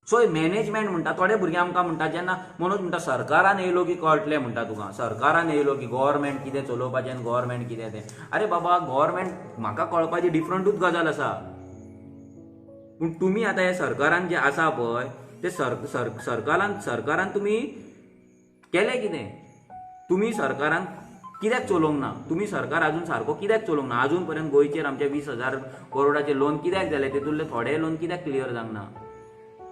So management म्हणटा थोडे भुरगे आमकां म्हणटा जेन्ना मनोज म्हणटा सरकारान येयलो की कळटलें म्हणटा तुका, सरकारान येयलो की गव्हर्मेंट कितें चलोवपाचें आनी गव्हर्मेंट कितें तें. अरे बाबा गव्हर्मेंट म्हाका कळपाची डिफरंटूच गजाल आसा. पूण तुमी आतां हे सरकारान जे आसा पळय ते सरकारान तुमी केलें कितें? तुमी सरकारान कित्याक चलोवंक ना? तुमी सरकार अजून सारको कित्याक चलोवंक ना? अजून पर्यंत गोंयचेर आमचे 20,000 करोडाचे लोन कित्याक जाले? तेतूंतले थोडे लोन कित्याक क्लियर जावंक ना?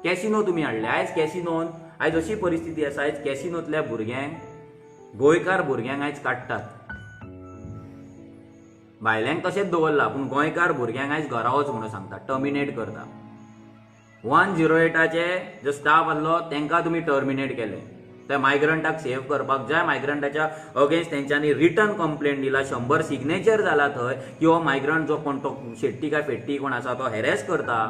कॅसिनो तुमी हाडले. आयज कॅसिनोन आयज अशी परिस्थिती आसा, आयज कॅसिनोतल्या भुरग्यांक गोंयकार भुरग्यांक आयज काडटात. भायल्यांक तशेंच दवरला पूण गोंयकार भुरग्यांक आयज घरा वच म्हणून सांगता, टर्मिनेट करता. 108चे जो स्टाफ आसलो तांकां तुमी टर्मिनेट केले. त्या मायग्रंटाक सेव करपाक जाय, मायग्रंटाच्या अगेन्स्ट तेंच्यांनी रिटर्न कंप्लेंट दिला. 100 सिग्नेचर जाला थंय की हो मायग्रंट जो कोण तो शेट्टी काय फेट्टी कोण आसा तो हॅरेस करता,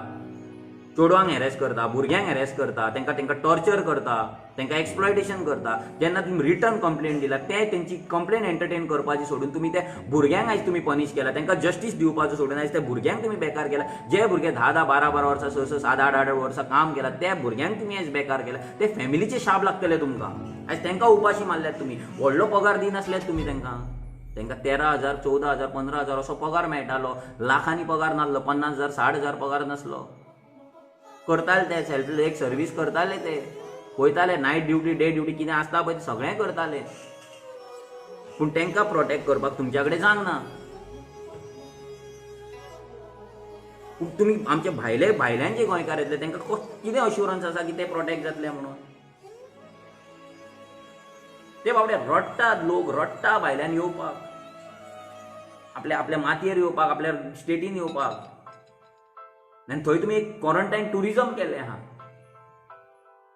चेडवांक हॅरेस करता, भुरग्यांक हॅरेस करता, तांकां टॉर्चर करता, तांकां एक्सप्लॉयटेशन करता. जेन्ना तुमी रिटर्न कंप्लेंट दिला ते तेंची कंप्लेंट एंटरटेन करपाची सोडून तुमी त्या भुरग्यांक आयज तुमी पनीश केला, तांकां जस्टीस दिवपाचो सोडून आयज त्या भुरग्यांक तुमी बेकार केला. जे भुरगे 10-10, 12-12 वर्सां, 6-6, 7-8 वर्सां काम केला त्या भुरग्यांक तुमी आयज बेकार केला. ते फॅमिलीचे शाप लागतले तुमकां. आयज तांकां उपाशी मारल्यात तुमी. व्हडलो पगार दिनासल्यात तुमी तांकां 13,000, 14,000, 15,000 असो पगार मेळटालो. लाखांनी पगार नासलो, 50,000, 60,000 पगार नासलो. करताले ते सेल्फ एक सर्वीस करताले, ते वयताले नायट ड्युटी, डे ड्युटी कितें आसता पळय ते सगळें करताले. पूण तांकां प्रोटेक्ट करपाक तुमच्या कडेन जावंक ना. पूण तुमी आमचे भायल्यांचे गोंयकार येतले तांकां कितें अश्युरन्स आसा की ते प्रोटेक्ट जातले म्हणून? ते बाबडे रडटात, लोक रडटा भायल्यान येवपाक, आपल्या मातयेर येवपाक, आपल्या स्टेटीन येवपाक. आनी थंय तुमी एक क्वॉरंटायन टुरिझम केलें आहा.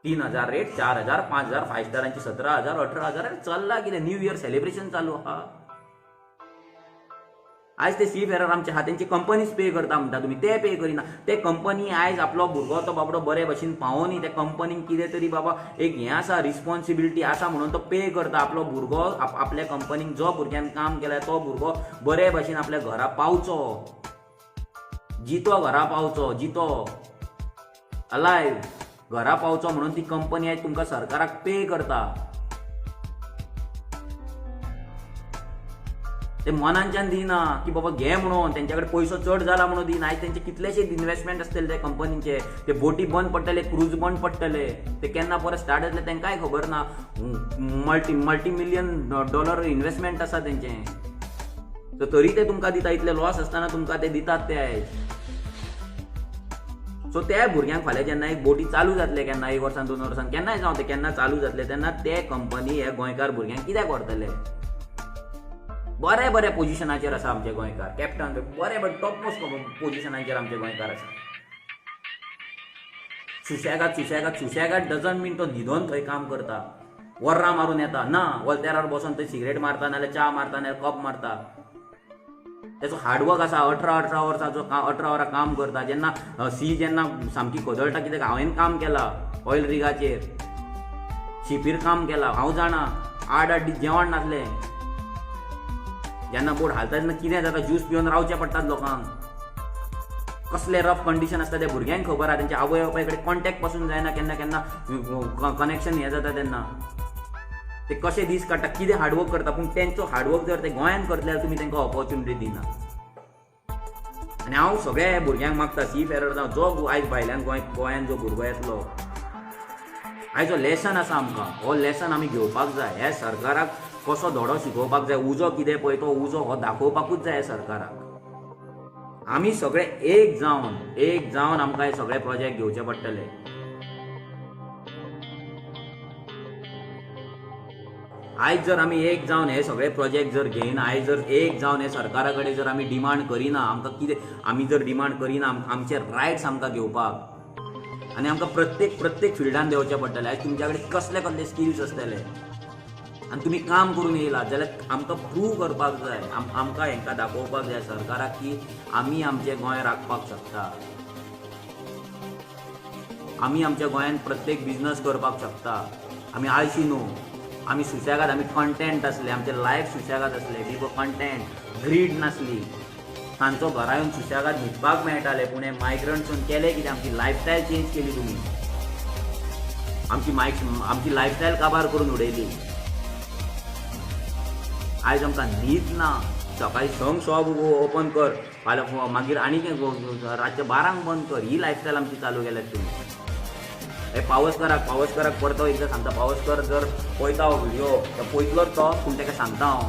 3,000 रेट, 4,000, 5,000, 5 स्टारांची 17,000, 18,000 चल्ला कितें? न्यू इयर सेलिब्रेशन चालू आहा. आयज ते सीफेरर आमच्या हातांची कंपनीज पे करता म्हणटा तुमी, ते पे करिना. ते कंपनी आयज आपलो भुरगो तो बाबडो बरे भशेन पावोनी त्या कंपनीक कितें तरी बाबा एक हें आसा, रिस्पॉन्सिबिलिटी आसा म्हणून तो पे करता. आपलो भुरगो आपल्या कंपनीक जो भुरग्यान काम केलां तो भुरगो बरे भशेन आपल्या घरा पावचो, जितो घरा पावचो, जितो अलायव्ह घरा पावचो म्हणून ती कंपनी आयज तुमकां सरकाराक पे करता. ते मनांच्यान दिना की बाबा घे म्हणून, तेंच्या कडेन पयसो चड जाला म्हणून दिना. आयज तेंचे कितलेशे इन्व्हेस्टमेंट आसतले त्या कंपनीचे. ते बोटी बंद पडटले, क्रूज बंद पडटले, ते केन्ना परत स्टार्ट जातले तांकांय खबर ना. मल्टी मिलियन डॉलर इन्व्हेस्टमेंट आसा तेंचे. तरी ते तुमकां दिता, इतले लॉस आसतना तुमकां ते दितात ते आयज. सो त्या भुरग्यांक फाल्यां जेन्ना एक बोटी चालू जातले, केन्ना 1 वर्सान 2 वर्सान केन्नाय जावं ते केन्ना चालू जातले, तेन्ना ते कंपनी हे गोंयकार भुरग्यांक कित्याक व्हरतले? बरे पोजिशनाचेर आसा आमचे गोंयकार. कॅप्टन बरे टॉप मोस्ट पोजिशनाचेर आमचे गोंयकार आसा. सुशेगाद डजंट मीन तो न्हिदोन थंय काम करता, वर्रां मारून येता ना, वलतेरार बसून थंय सिगरेट मारता, नाल्यार च्या मारता, नाल्यार कप मारता. त्याचो हार्डवर्क आसा. 18 वर्सांचो 18 वरां काम करता. जेन्ना जेन्ना सामकी कदळटा, कित्याक हांवें काम केलां ऑयल रिगाचेर, शिपीर काम केलां, हांव जाणा. 8 दीस जेवण नासलें. जेन्ना बोट हालता तेन्ना कितें जाता, ज्यूस पिवन रावचें पडटात लोकांक. कसले रफ कंडिशन आसता त्या भुरग्यांक खबर आहा. तेंच्या आवय बापाय कडेन कॉन्टॅक्ट पासून जायना, केन्ना कनेक्शन हें जाता तेन्ना. ते कशे दीस काडटा, कितें हार्डवर्क करता. पूण तेंचो हार्डवर्क जर ते गोंयांत करतले जाल्यार तुमी तांकां ऑपॉर्च्युनिटी दिना. आनी हांव सगळ्या भुरग्यांक मागता, सीफेरर जावं जो आयज भायल्यान गोंयांत जो भुरगो येतलो, आयज हो लेसन आसा आमकां. हो लेसन आमी घेवपाक जाय. ह्या सरकाराक कसो धडो शिकोवपाक जाय. उजो कितें पळय तो उजो हो दाखोवपाकूच जाय सरकाराक. आमी सगळे एक जावन आमकां हे सगळे प्रोजेक्ट घेवचे पडटले. आयज जर आमी एक जावन हे सगळे प्रोजेक्ट जर घेयना, आयज जर एक जावन हे सरकारा कडेन जर आमी डिमांड करिना, आमकां कितें आमी जर डिमांड करिना आमचे रायट्स आमकां घेवपाक, आनी आमकां प्रत्येक फिल्डान देंवचें पडटलें. आयज तुमच्या कडेन कसले स्किल्स आसतले आनी तुमी काम करून येयला जाल्यार आमकां प्रूव करपाक जाय. आमकां हेंकां दाखोवपाक जाय सरकाराक की आमी आमचें गोंय राखपाक शकता. आमी आमच्या गोंयांत प्रत्येक बिझनस करपाक शकता. आमी आळशी न्हू, आमी सुशेगाद, आमी कंटेंट आसले, आमचें लायफ सुशेगाद आसलें. वी वर कंटेंट, ग्रीड नासली. तांचो घरा येवन सुशेगाद न्हिदपाक मेळटालें. पूण हे मायग्रंट्सून केलें कितें? आमची लायफस्टायल चेंज केली तुमी. आमची लायफस्टायल काबार करून उडयली. आयज आमकां न्हीद ना. सकाळी संक शॉप ओपन कर, फाल्यां मागीर आनी रातचे 12 बंद कर. ही लायफस्टायल आमची चालू केल्यात तुमी. हे पावसकराक परतो एकदां सांगता, पावसकर जर पळयता हो व्हिडिओ पळयतलोच तो, पूण ताका सांगता हांव,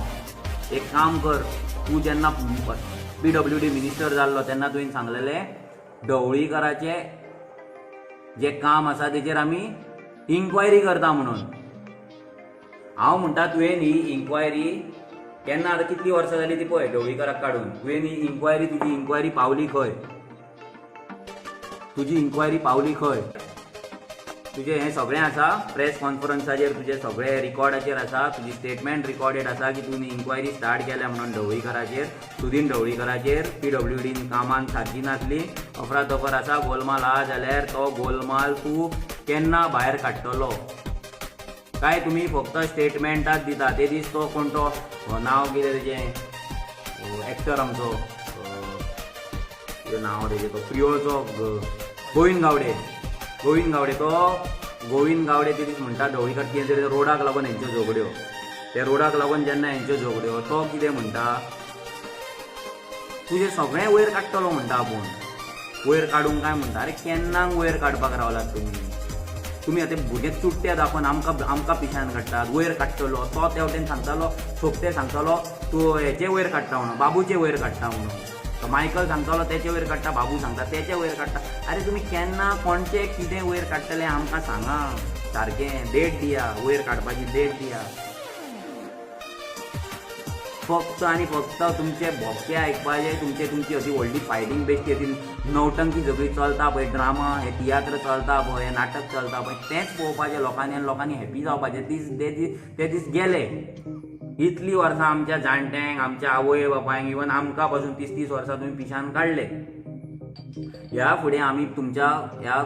एक काम कर, तूं जेन्ना PWD मिनिस्टर जाल्लो तेन्ना तुवें सांगलेलें ढवळीकराचे जे काम आसा तेजेर आमी इन्क्वायरी करता म्हणून. हांव म्हणटा तुवें ही इन्क्वायरी केन्ना, आतां कितलीं वर्सां जालीं ती पळय ढवळीकराक काडून, तुवें ही इन्क्वायरी, तुजी इन्क्वायरी पावली खंय? तुजी इन्क्वायरी पावली खंय? तुजें हें सगळें आसा प्रेस कॉन्फरन्साचेर, तुजें सगळें रिकॉर्डाचेर आसा, तुजी स्टेटमेंट रिकॉर्डेड आसा की तुवें इन्क्वायरी स्टार्ट केल्या म्हणून ढवळीकराचेर, सुदीन ढवळीकराचेर. PWDन कामान सारकी नासली, अफरातफर आसा, गोलमाल आहा, जाल्यार तो गोलमाल तूं केन्ना भायर काडटलो काय तुमी फक्त स्टेटमेंटाच दिता? ते दीस तो कोण तो नांव कितें तेजें एक्टर आमचो, नांव तेजें तो प्रियोचो गोविंद गावडे ते दीस म्हणटा ढवळीकर कितें तरी रोडाक लागून हेंच्यो झगड्यो, त्या रोडाक लागून जेन्ना हेंच्यो झगड्यो तो कितें म्हणटा, तुजें सगळें वयर काडटलो म्हणटा आपूण. वयर काडूंक काय म्हणटा? अरे केन्नाक वयर काडपाक रावलात तुमी आतां भुरगे चुट्टे दाखोवन आमकां पिशान काडटात. वयर काडटलो तो तेवटेन सांगतालो, सोपते सांगतालो तूं हेचे वयर काडटा म्हणून, बाबूचे वयर काडटा म्हणून. मायकल सांगतालो तेचे वयर काडटा, बाबू सांगता तेचे वयर काडटा. अरे तुमी केन्ना कोणचे कितें वयर काडटले आमकां सांगा सारकें. डेट दिया, वयर काडपाची डेट दिया. फक्त आनी फक्त तुमचे भोपके आयकपाचे, तुमची अशी व्हडली फायटींग बेश्टी अशी नवटंकी सगळी चलता पळय, ड्रामा हे तियात्र चलता पळय, हे नाटक चलता पळय, तेंच पळोवपाचें लोकांनी आनी लोकांनी हॅप्पी जावपाचें. ते दीस गेले. इतलीं वर्सां आमच्या जाणट्यांक, आमच्या आवय बापायंक, इवन आमकां पासून 30 वर्सां तुमी पिशान काडले. ह्या फुडें आमी तुमच्या ह्या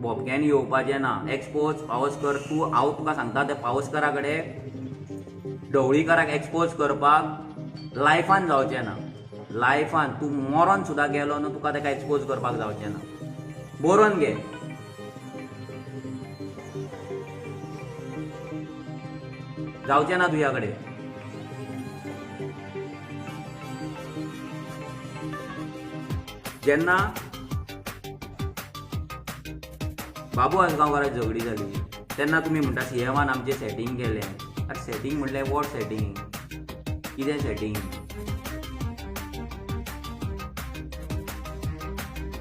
भोपक्यांनी येवपाचें ना. एक्सपोज पावसकर, हांव तुका सांगता त्या पावसकरा कडेन ढवळीकराक एक्सपोज करपाक लायफान जावचें ना. लायफान तूं मरोन सुद्दां गेलो न्हू, तुका ताका एक्सपोज करपाक जावचें ना. बरोवन घे. जावचें ना तुज्या कडेन. जेन्ना बाबू आसगांवकाराची झगडी जाली तेन्ना तुमी म्हणटा CMन आमचें सेटींग केलें. अरे सेटींग म्हणल्यार वॉट सेटींग? कितें सेटींग?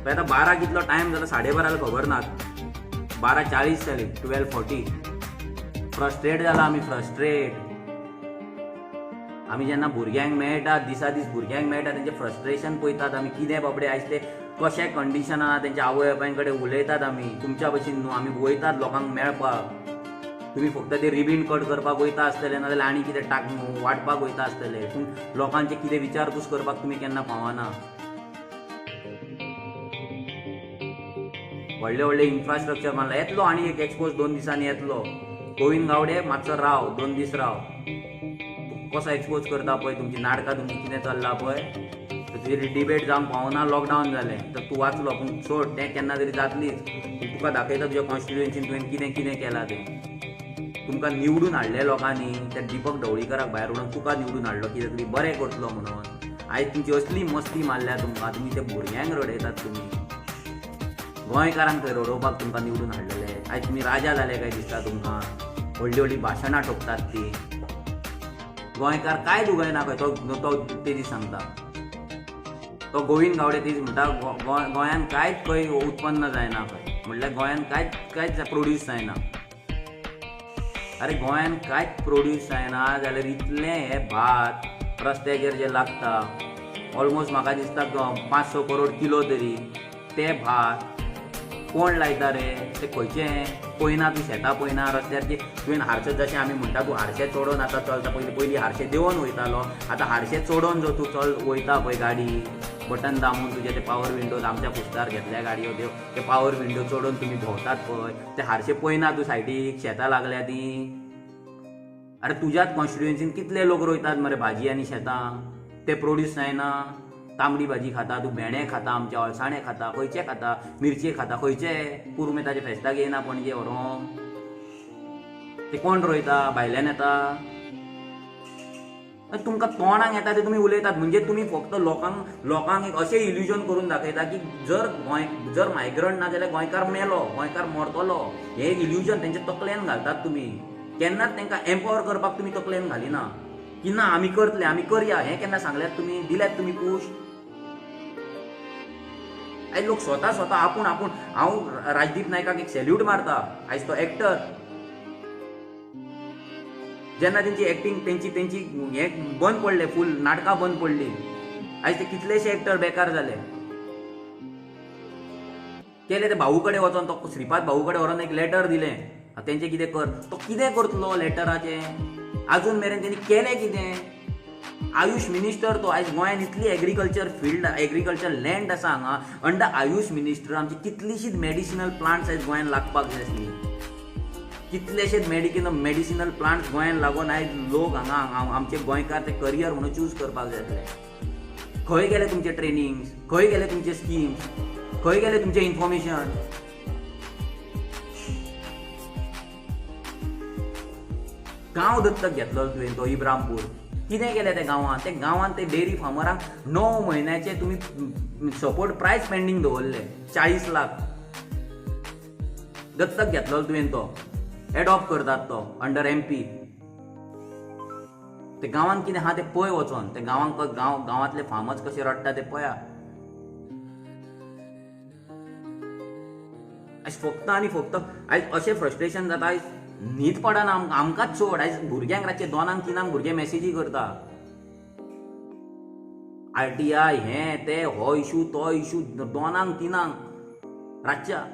आतां 12 कितलो टायम जालो, 12:30 खबर ना, 12:40 जाली, 12:40. फ्रस्ट्रेट जाला आमी, फ्रस्ट्रेट. आमी जेन्ना भुरग्यांक मेळटा, दिसा दीस भुरग्यांक मेळटा तेंचें फ्रस्ट्रेशन पळयतात आमी. कितें बाबडे आयज ते कशे कंडिशनान तेंच्या आवय बापाय कडेन उलयतात आमी. तुमच्या भशेन न्हू, आमी वयतात लोकांक मेळपाक. तुमी फक्त ते रिबीन कट करपाक वयता आसतले, नाजाल्यार आनी कितें वाटपाक वयता आसतले, पूण लोकांचे कितें विचारपूस करपाक तुमी केन्ना पावना. व्हडले इन्फ्रास्ट्रक्चर मारला. येतलो आनी एक एक्सपोज 2 दिसांनी येतलो. गोविंद गावडे मातसो राव, 2 दीस राव. कसो एक्सपोज करता पळय, तुमची नाटकां तुमची कितें चल्ला पळय, तुजी डिबेट जावंक पावना, लॉकडावन जालें तर तूं वाचलो, पूण सोड तें केन्ना तरी जातलीच. तुका दाखयता तुज्या कॉन्स्टिट्युएन्सीन तुवें कितें कितें केलां तें. तुमकां निवडून हाडले लोकांनी, त्या दीपक ढवळीकराक भायर उडोवन तुका निवडून हाडलो कितें तरी बरें करतलो म्हणून. आयज तुमची असली मस्ती मारल्या तुमकां, तुमी ते भुरग्यांक रडयतात. तुमी गोंयकारांक थंय रडोवपाक तुमकां निवडून हाडलेले. आयज तुमी राजा जाले काय दिसता तुमकां. व्हडली भाशणां ठोकतात ती. गोंयकार काय दुगयना खंय, तो ते दीस सांगता. तो गोविंद गावडे ते दीस म्हणटा गोंयान कांयच खंय उत्पन्न जायना खंय. म्हणल्यार गोंयान कांयच प्रोड्यूस जायना. अरे गोंयान कांयच प्रोड्यूस जायना जाल्यार इतलें हे भात रस्त्याचेर जे लागता, ऑलमोस्ट म्हाका दिसता 500 करोड किलो तरी, ते भात कोण लायता रे? ते खंयचें पळयना तूं, शेतां पळयना, रस्त्यार जे तुवें हारशे जशें आमी म्हणटा तूं हारशे चडोवन आतां चलता. पयलीं हारशे देंवन वयतालो, आतां हारशे चडोवन जो तूं वयता पळय गाडी, बटन दामून तुजे ते पावर विंडोज आमच्या पुस्तार घेतल्या गाडयो त्यो, ते पावर विंडो चडोवन तुमी भोंवतात पळय, ते हारशे पळयना तूं सायडीक, शेतां लागल्या तीं. अरे तुज्याच कॉन्स्टिट्युएन्सीन कितले लोक रोयतात मरे भाजी आनी शेतां, ते प्रोड्यूस जायना. तांबडी भाजी खाता, तूं भेंडे खाता, आमचे अळसाणे खाता, खंयचे खाता, मिरची खाता, खंयचे पुरुमेताच्या फेस्ताक येना पणजे व्हरोन ते कोण रोयता, भायल्यान येता. तुमकां तोंडाक येता ते तुमी उलयतात म्हणजे तुमी फक्त लोकांक एक अशें इल्युजन करून दाखयता की जर मायग्रंट ना जाल्यार गोंयकार मेलो, गोंयकार मरतलो, हें एक इल्युजन तेंच्या तकलेन घालतात तुमी. केन्नाच तांकां एम्पावर करपाक तुमी तकलेन घालिना की ना आमी करतले, आमी करया, हें केन्ना सांगल्यात तुमी, दिल्यात तुमी पूश. आयज लोक स्वता आपूण हांव राजदीप नायकाक एक सॅल्यूट मारता. आयज तो एक्टर, जेन्ना तेंची एक्टिंग तेंची हें बंद पडलें, फूल नाटकां बंद पडलीं, आयज ते कितलेशे एक्टर बेकार जाले. केले ते भाऊ कडेन वचोन, तो श्रीपाद भाऊ कडेन व्हरोन एक लेटर दिलें, तेंचे कितें कर. तो कितें करतलो लेटराचें, आजून मेरेन तेणी केलें कितें. आयुश मिनिस्टर तो. आयज गोंयांत इतली एग्रीकल्चर लँड आसा हांगा, अंडर आयुश मिनिस्टर आमची कितलीशीच मेडिसिनल प्लांट्स आयज गोंयांत लागपाक जाय आसली. कितलेशेच मेडिसिनल प्लांट्स गोंयांत लागून आयज लोक हांगा आमचे गोंयकार ते करियर म्हणून चूज करपाक जाय आसले. खंय गेले तुमचे ट्रेनिंग्स, खंय गेले तुमचे स्किम्स, खंय गेले तुमचे इन्फॉर्मेशन. गांव दत्तक घेतलो तुवें तो इब्रामपूर, कितें केलें त्या गांवांत. ते गांवांत ते डेअरी फार्मरांक 9 म्हयन्याचे तुमी सपोर्ट प्रायस पेंडींग दवरले, 40 लाख दत्तक घेतलो तुवें. तो एडॉप्ट करतात तो अंडर MP. ते गांवांत कितें आहा ते पळय वचोन, ते गांवांतले फार्मर्स कशे रडटा ते पळया. आयज फक्त आनी फक्त आयज अशें फ्रस्ट्रेशन जाता, आयज न्हीद पडना आमकांच सोड. आयज भुरग्यांक रातचे 2-3 भुरगे मॅसेजी करता, RTI हें तें, हो इशू तो इशू, 2-3 रातच्या.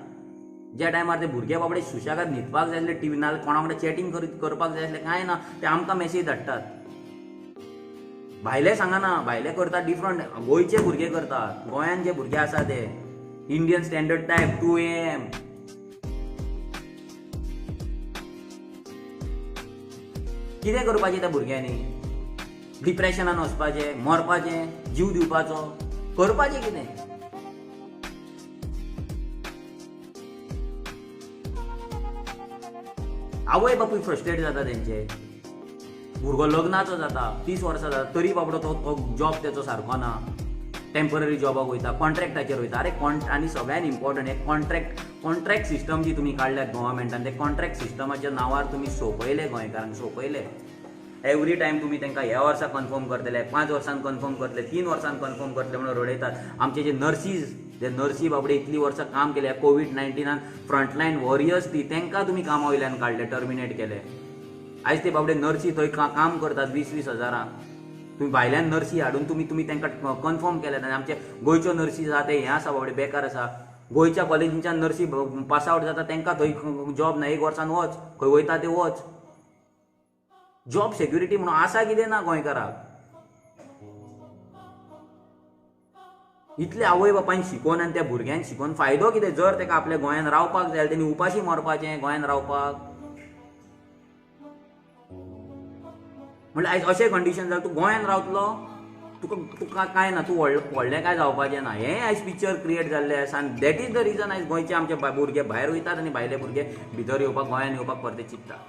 ज्या टायमार ते भुरगे बाबडे सुशेगाद न्हिदपाक जाय आसले, टीव्ही ना कोणा कडेन चॅटिंग करपाक जाय आसलें, कांय ना, ते आमकां मॅसेज धाडटात. भायले सांगना, भायले करतात डिफरंट, गोंयचे भुरगे करतात. गोंयांत जे भुरगे आसा ते इंडियन स्टँडर्ड टायप 2 AM. कितें करपाचें त्या भुरग्यांनी, डिप्रेशनान वचपाचें, मरपाचें, जीव दिवपाचो, करपाचें कितें. आवय बापूय फ्रस्ट्रेट जाता तेंचे. भुरगो लग्नाचो जाता, 30 वर्सां जाता, तरी बाबडो तो जॉब तेचो सारको ना, टेम्पररी जॉबाक वयता, कॉन्ट्रॅक्टाचेर वयता. अरे आनी सगळ्यान इम्पॉर्टंट हे कॉन्ट्रॅक्ट सिस्टम जी तुमी काडल्यात गोव्हर्मेंटान, ते कॉन्ट्रॅक्ट सिस्टमाच्या नांवार तुमी सोंपयले गोंयकारांक, सोंपयले. एवरी टायम तुमी तांकां ह्या वर्सा कन्फर्म करतले, 5 वर्सान कन्फर्म करतले, 3 वर्सान कन्फर्म करतले म्हणून रडयतात. आमचे जे नर्सी बाबडे इतली वर्सां काम केल्या कोविड-19 फ्रंटलायन वॉरियर्स तांकां तुमी कामा वयल्यान काडले, टर्मिनेट केले. आयज ते बाबडे नर्सी थंय काम करतात 20-20 हजारांक. तुम्ही भायल्यान नर्सी हाडून तुम्ही तांकां कन्फर्म केले. आनी आमचे गोंयच्यो नर्सी आसा ते हें आसा बाबडे बेकार आसा. गोंयच्या कॉलेजींच्यान नर्सी पास आवट जाता तांकां थंय जॉब ना, 1 वर्सान वच, खंय वयता ते वच. जॉब सेक्युरिटी म्हणून आसा कितें ना गोंयकाराक. इतले आवय बापायन शिकोवन आनी त्या भुरग्यांक शिकोवन फायदो कितें. जर ताका आपल्या गोंयांत रावपाक जाय तेणी उपाशी मरपाचें गोंयांत रावपाक. म्हणल्यार आयज अशें कंडिशन जालें, तूं गोंयांत रावतलो, तुका कांय ना, तूं व्हडलें कांय जावपाचें ना. हें आयज पिक्चर क्रिएट जाल्लें आसा. आनी दॅट इज द रिजन आयज गोंयचे आमचे भुरगे भायर वयतात आनी भायले भुरगे भितर येवपाक, गोंयांत येवपाक परते चिंततात.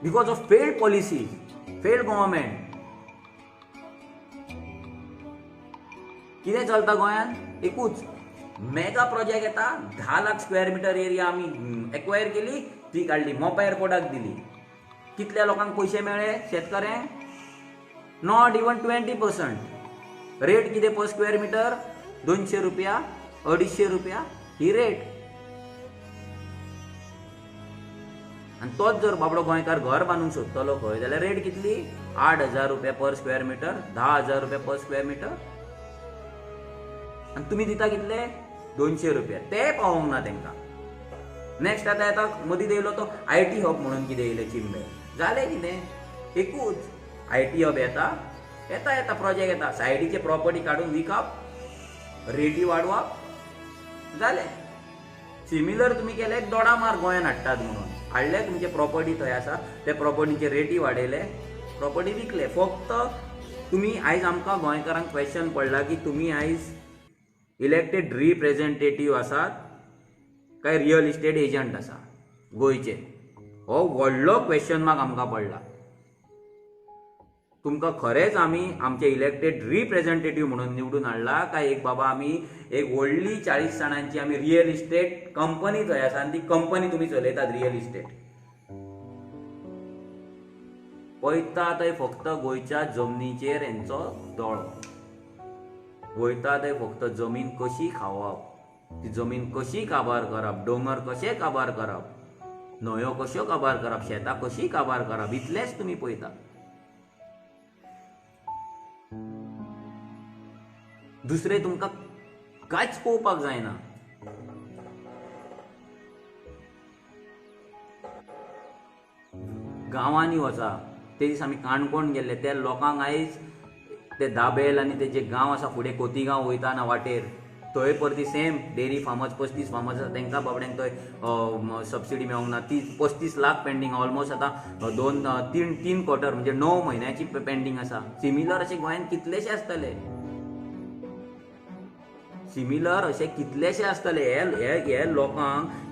Because of failed policies, failed government. कितें चलता गोंयांत? एकूच मेगा प्रोजेक्ट येता, 10 लाख स्क्वेअर मिटर एरिया आमी एक्वायर केली, ती काडली, मोपा एअरपोर्टाक दिली. कितल्या लोकांक पयशे मेळ्ळे शेतकऱ्यांक? Not even 20%. रेट कितें पर स्क्वेअर मिटर? 200 रुपया, 250 रुपया ही रेट. आनी तोच जर बाबडो गोंयकार घर बांदूंक सोदतलो खंय जाल्यार रेट कितली? 8,000 रुपया पर स्क्वेअर मिटर, 10,000 रुपया पर स्क्वेअर मिटर. आनी तुमी दिता कितले? 200 रुपया. ते पावोंक ना तांकां. नेक्स्ट आतां येता मदीं येयलो तो IT हब म्हणून कितें येयलें चिंबे. जालें कितें? एकूच IT हब येता प्रोजेक्ट येता, सायडीचे प्रॉपर्टी काडून विकप, रेटी वाडोवप, जालें. सिमिलर तुमी केलें दोडामार गोंयांत हाडटात म्हणून. हाडले तुमचे प्रॉपर्टी थंय आसा, ते प्रॉपर्टीचे रेटी वाडयले, प्रॉपर्टी विकले. फक्त तुम्ही आयज आमकां गोंयकारांक क्वेश्चन पडला की तुम्ही आयज इलेक्टेड रिप्रेझेंटेटिव्ह आसात काय रियल इस्टेट एजंट आसा गोंयचे, हो व्हडलो क्वेश्चन मार्क आमकां पडला. तुमकां खरेंच आमी आमचे इलेक्टेड रिप्रेझेंटेटिव्ह म्हणून निवडून हाडला काय एक बाबा आमी एक व्हडली 40 जाणांची आमी रियल इस्टेट कंपनी थंय आसा आनी ती कंपनी तुमी चलयतात रियल इस्टेट. पळयता थंय फक्त गोंयच्या जमनीचेर हेंचो दोळो, वयता थंय फक्त जमीन कशी खावप, ती जमीन कशी काबार करप, दोंगर कशे काबार करप, न्हंयो कश्यो काबार करप, शेतां कशी काबार करप, इतलेंच तुमी पळयता. दुसरें तुमकां कांयच पळोवपाक जायना. गांवांनी वचा, ते दीस आमी काणकोण गेल्ले, त्या लोकांक आयज ते दाबेल आनी ते जे गांव आसा फुडें खोतीगांव वयताना वाटेर, थंय परती सेम डेरी फार्मर्स 35 फार्मर्स आसा तांकां बाबड्यांक थंय सबसिडी मेळोंक ना. ती 35 लाख पेंडींग, ऑलमोस्ट आतां 3 क्वॉर्टर म्हणजे 9 म्हयन्याची पेंडींग आसा. सिमिलर अशे गोंयांत कितलेशे आसतले, सिमिलर अशे कितलेशे आसतले.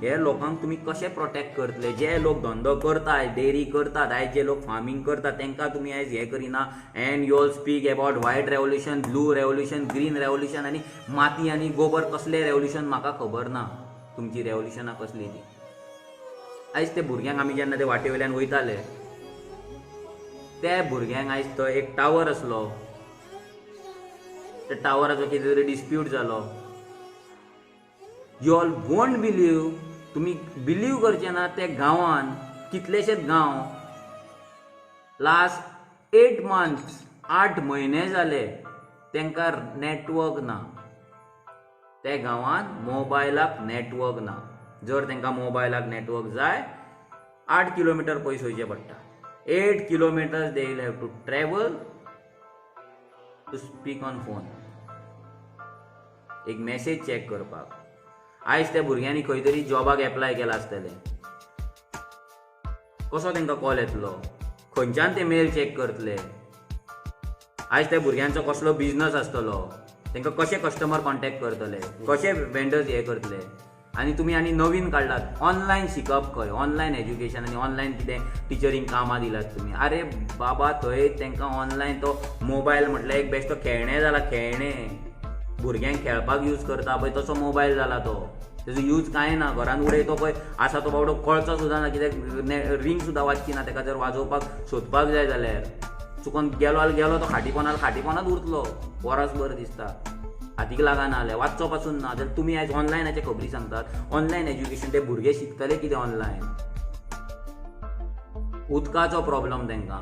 हे लोकांक तुमी कशे प्रोटेक्ट करतले. जे लोक धंदो करतात, डेरी करतात, आयज जे लोक फार्मिंग करतात तांकां तुमी आयज हे करिना. And you all speak about white revolution, blue revolution, green revolution आनी माती आनी गोबर कसले रेवल्युशन. म्हाका खबर ना तुमची रेवल्युशनां कसली ती. आयज ते भुरग्यांक आमी जेन्ना ते वाटे वयल्यान वयताले, त्या भुरग्यांक आयज थंय एक टावर आसलो, त्या टावराचो कितें तरी डिस्प्यूट जालो. यू ऑल वोंट बिलीव, तुमी बिलीव करचे ना. ते गांवांत कितलेशेच गांव लास्ट 8 months 8 म्हयने जाले तांकां नेटवर्क ना. त्या गांवांत मोबायलाक नेटवर्क ना. जर तांकां मोबायलाक नेटवर्क जाय 8 किलोमिटर पयस वयचें पडटा. 8 kilometers they will have to travel to speak on phone, एक मेसेज चॅक करपाक. आयज त्या भुरग्यांनी खंय तरी जॉबाक एप्लाय केला आसतले, कसो तांकां कॉल येतलो, खंयच्यान ते मेल चॅक करतले. आयज त्या भुरग्यांचो कसलो बिझनस आसतलो, तांकां कशे कस्टमर कॉन्टॅक्ट करतले, कशे वेंडर्स हे करतले. आनी तुमी आनी नवीन काडलात ऑनलायन शिकप खंय, ऑनलायन एज्युकेशन आनी ऑनलायन कितें टिचरींग कामां दिलात तुमी. आरे बाबा थंय तांकां ऑनलायन तो मोबायल म्हटल्यार एक बेश्टो खेळणें जाला. खेळणें भुरग्यांक खेळपाक यूज करता पळय तसो मोबायल जाला तो. तेजो यूज कांय ना. घरान उडय तो पळय आसा तो बाबडो कळचो सुद्दां ना, कित्याक रिंग सुद्दां वाजची ना. ताका जर वाजोवपाक सोदपाक जाय जाल्यार चुकोन गेलो तो खाटीपणात उरतलो. वरसभर दिसता हातीक लागना जाल्यार, वाचचो पासून ना जाल्यार. तुमी आयज ऑनलायनाचे खबरी सांगतात. ऑनलायन एज्युकेशन, ते भुरगे शिकतले कितें ऑनलायन. उदकाचो प्रॉब्लम तांकां,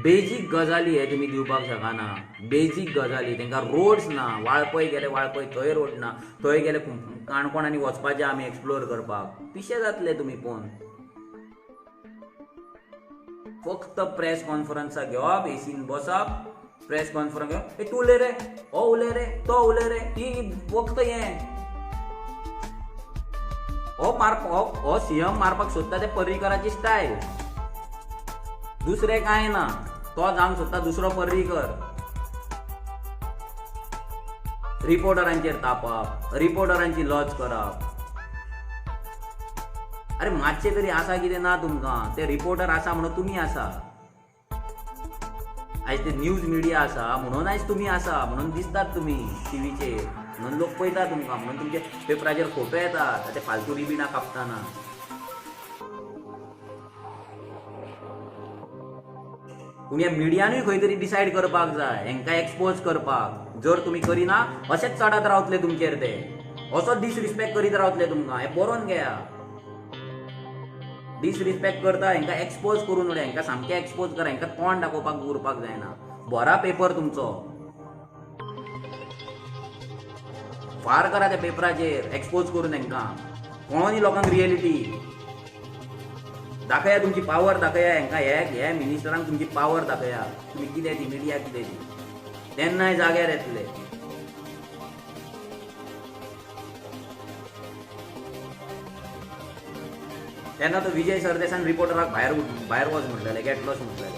बेजीक गजाली हे तुमी दिवपाक शकना. बेजीक गजाली तांकां रोड्स ना. वाळपय गेले वाळपय थंय रोड ना. थंय गेले काणकोण आनी वचपाचें आमी एक्सप्लोर करपाक पिशे जातले तुमी पळोवन. फक्त प्रेस कॉन्फरन्सां घेवप, एसीन बसप, प्रेस कॉन्फरन्स घेवप. तूं उलय रे, हो उलय रे, तो उलय रे. ती फक्त हें हो सीएम मारपाक सोदता ते पर्रीकराची स्टायल. दुसरें कांय ना. तो जावंक सोदता दुसरो पर्रीकर. रिपोर्टरांचेर तापप, रिपोर्टरांची लॉज करप. अरे मातशें तरी आसा कितें ना तुमकां. ते रिपोर्टर आसा म्हणून तुमी आसा. आयज ते न्यूज मिडिया आसा म्हणून आयज तुमी आसा, म्हणून दिसतात तुमी टीव्हीचेर, म्हणून लोक पळयता तुमकां, म्हणून तुमचे पेपराचेर फोटो येतात ते फालतू रिबिनां कापताना. पूण ह्या मिडियानूय खंय तरी डिसायड करपाक जाय, हेंकां एक्सपोज करपाक. जर तुमी करिना अशेंच चडत रावतले तुमचेर ते, असोच डिसरिस्पेक्ट करीत रावतले तुमकां. हें बरोवन घेया. डिसरिस्पेक्ट करता हेंकां एक्सपोज करून उडया. हेंकां सामकें एक्सपोज करा. हेंकां तोंड दाखोवपाक उरपाक जायना. बरा पेपर तुमचो, फार करा त्या पेपराचेर एक्सपोज करून. हेंकां कोणी लोकांक रियलिटी दाखया, तुमची पावर दाखया हेंकां. हे मिनिस्टरांक तुमची पावर दाखया. तुमी कितें ती मिडिया कितें ती, तेन्नाय जाग्यार येतले. तेन्ना तो विजय सरदेसान रिपोर्टराक भायर वच म्हटलेले, गेट लॉस म्हटलेले.